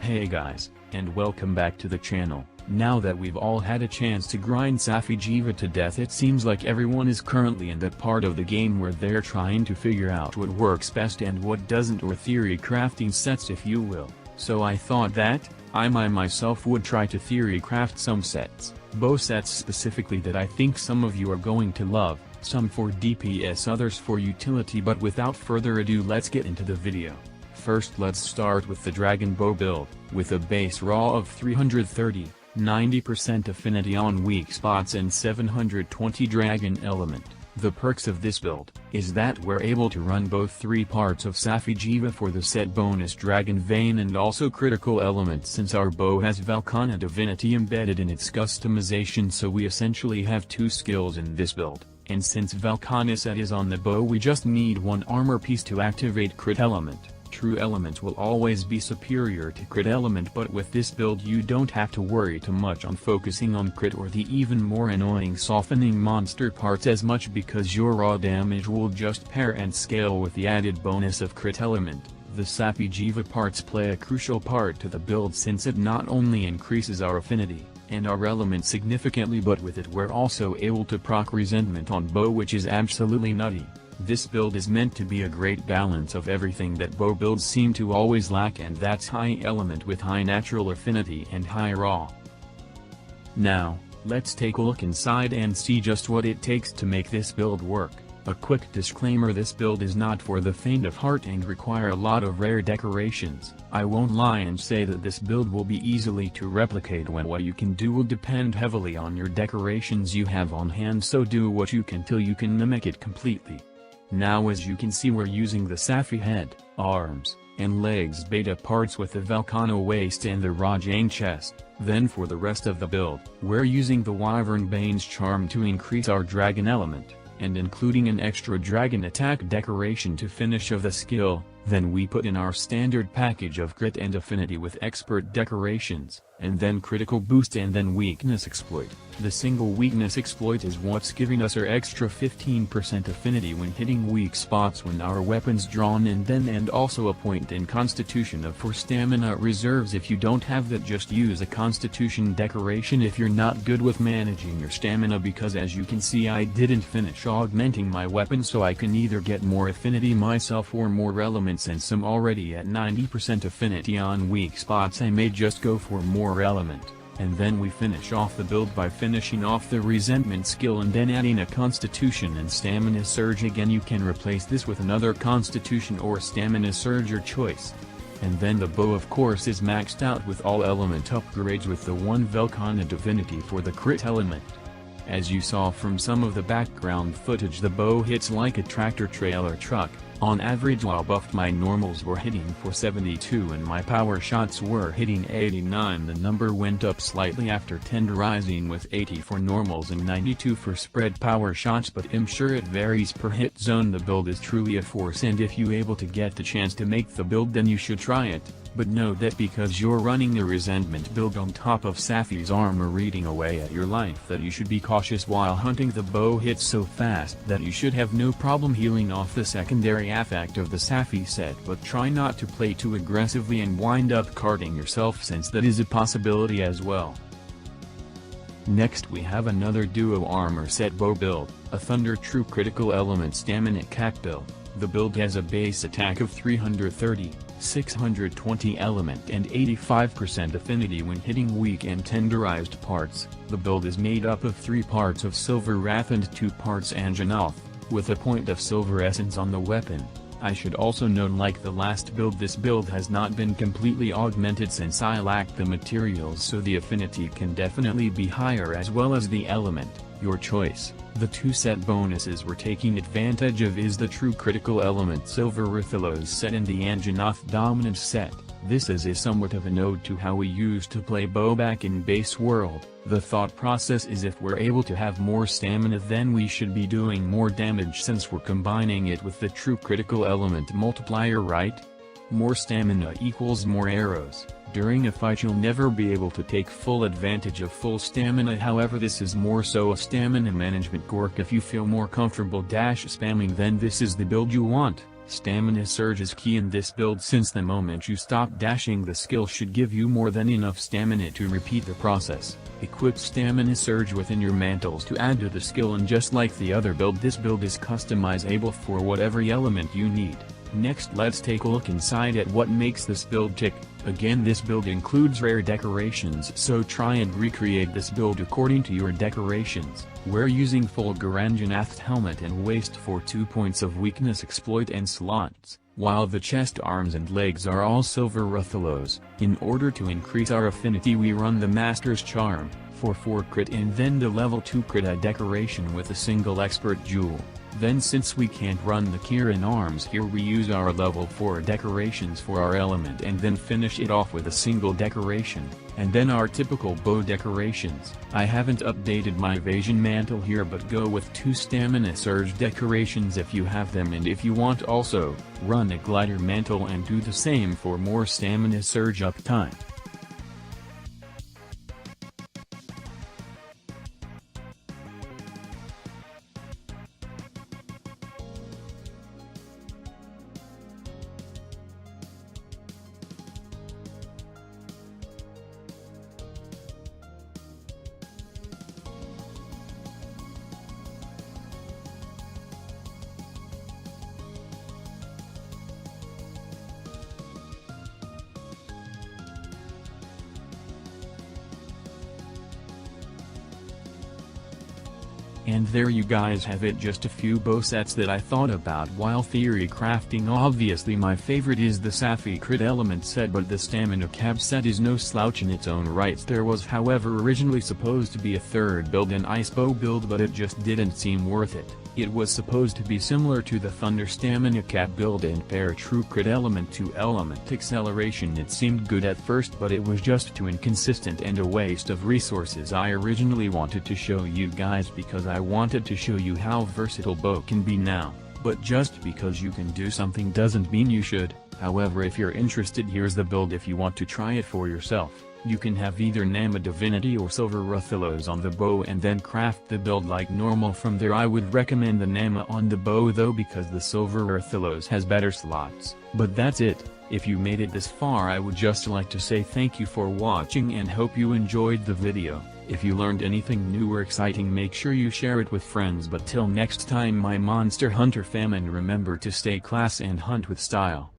Hey guys, and welcome back to the channel. Now that we've all had a chance to grind Safi'Jiva to death, it seems like everyone is currently in that part of the game where they're trying to figure out what works best and what doesn't, or theory crafting sets if you will. So I thought that, I myself would try to theory craft some sets, bow sets specifically, that I think some of you are going to love, some for DPS, others for utility. But without further ado, let's get into the video. First, let's start with the dragon bow build, with a base raw of 330, 90% affinity on weak spots and 720 dragon element. The perks of this build is that we're able to run both 3 parts of Safi'Jiva for the set bonus Dragon Vein and also critical element, since our bow has Valkana divinity embedded in its customization, so we essentially have 2 skills in this build. And since Valkana set is on the bow, we just need 1 armor piece to activate crit element. True element will always be superior to crit element, but with this build you don't have to worry too much on focusing on crit or the even more annoying softening monster parts as much, because your raw damage will just pair and scale with the added bonus of crit element. The Safi'Jiva parts play a crucial part to the build, since it not only increases our affinity and our element significantly, but with it we're also able to proc resentment on bow, which is absolutely nutty. This build is meant to be a great balance of everything that bow builds seem to always lack, and that's high element with high natural affinity and high raw. Now, let's take a look inside and see just what it takes to make this build work. A quick disclaimer: this build is not for the faint of heart and require a lot of rare decorations. I won't lie and say that this build will be easily to replicate, when what you can do will depend heavily on your decorations you have on hand, so do what you can till you can mimic it completely. Now, as you can see, we're using the Safi head, arms, and legs beta parts with the Valkana waist and the Rajang chest. Then for the rest of the build, we're using the Wyvern Bane's charm to increase our dragon element, and including an extra dragon attack decoration to finish of the skill. Then we put in our standard package of crit and affinity with expert decorations, and then critical boost, and then weakness exploit. The single weakness exploit is what's giving us our extra 15% affinity when hitting weak spots when our weapon's drawn, and also a point in constitution of 4 stamina reserves. If you don't have that, just use a constitution decoration if you're not good with managing your stamina, because as you can see I didn't finish augmenting my weapon, so I can either get more affinity myself or more elements, and some already at 90% affinity on weak spots, I may just go for more element. And then we finish off the build by finishing off the resentment skill and then adding a constitution and stamina surge. Again, you can replace this with another constitution or stamina surge, your choice. And then the bow of course is maxed out with all element upgrades with the 1 Valkana divinity for the crit element. As you saw from some of the background footage, the bow hits like a tractor trailer truck. On average, while buffed, my normals were hitting for 72 and my power shots were hitting 89. The number went up slightly after tenderizing with 80 for normals and 92 for spread power shots, but I'm sure it varies per hit zone. The build is truly a force, and if you able to get the chance to make the build, then you should try it. But know that because you're running the resentment build on top of Safi's armor eating away at your life, that you should be cautious while hunting. The bow hits so fast that you should have no problem healing off the secondary affect of the Safi set, but try not to play too aggressively and wind up carding yourself, since that is a possibility as well. Next we have another duo armor set bow build, a Thunder True critical element stamina cac build. The build has a base attack of 330, 620 element and 85% affinity when hitting weak and tenderized parts. The build is made up of 3 parts of Silver Wrath and 2 parts Anjanath, with a point of Silver Essence on the weapon. I should also note, like the last build, this build has not been completely augmented since I lacked the materials, so the affinity can definitely be higher as well as the element, your choice. The 2 set bonuses we're taking advantage of is the True critical element Silver Rithilos set and the Anjanath dominance set. This is somewhat of an ode to how we used to play bow back in base world. The thought process is, if we're able to have more stamina, then we should be doing more damage, since we're combining it with the True critical element multiplier, right? More stamina equals more arrows. During a fight you'll never be able to take full advantage of full stamina, however this is more so a stamina management quirk. If you feel more comfortable spamming, then this is the build you want. Stamina Surge is key in this build since the moment you stop dashing the skill should give you more than enough stamina to repeat the process. Equip Stamina Surge within your mantles to add to the skill, and just like the other build, this build is customizable for whatever element you need. Next, let's take a look inside at what makes this build tick. Again, this build includes rare decorations, so try and recreate this build according to your decorations. We're using full Garanjanath helmet and waist for 2 points of weakness exploit and slots, while the chest, arms and legs are all silver Ruthalos. In order to increase our affinity, we run the Master's Charm for 4 crit and then the level 2 crit decoration with a single expert jewel. Then since we can't run the Kirin arms here, we use our level 4 decorations for our element and then finish it off with a single decoration, and then our typical bow decorations. I haven't updated my evasion mantle here, but go with 2 Stamina Surge decorations if you have them, and if you want also, run a glider mantle and do the same for more Stamina Surge uptime. And there you guys have it, just a few bow sets that I thought about while theory crafting. Obviously my favorite is the Safi crit element set, but the stamina cap set is no slouch in its own right. There was however originally supposed to be a third build, an ice bow build, but it just didn't seem worth it. It was supposed to be similar to the Thunder Stamina Cap build and pair true crit element to element acceleration. It seemed good at first, but it was just too inconsistent and a waste of resources. I originally wanted to show you guys because I wanted to show you how versatile bow can be now, but just because you can do something doesn't mean you should. However, if you're interested, here's the build if you want to try it for yourself. You can have either Nama Divinity or Silver Ruthalos on the bow and then craft the build like normal from there. I would recommend the Nama on the bow though, because the Silver Ruthalos has better slots. But that's it. If you made it this far, I would just like to say thank you for watching and hope you enjoyed the video. If you learned anything new or exciting, make sure you share it with friends. But till next time, my Monster Hunter fam, and remember to stay class and hunt with style.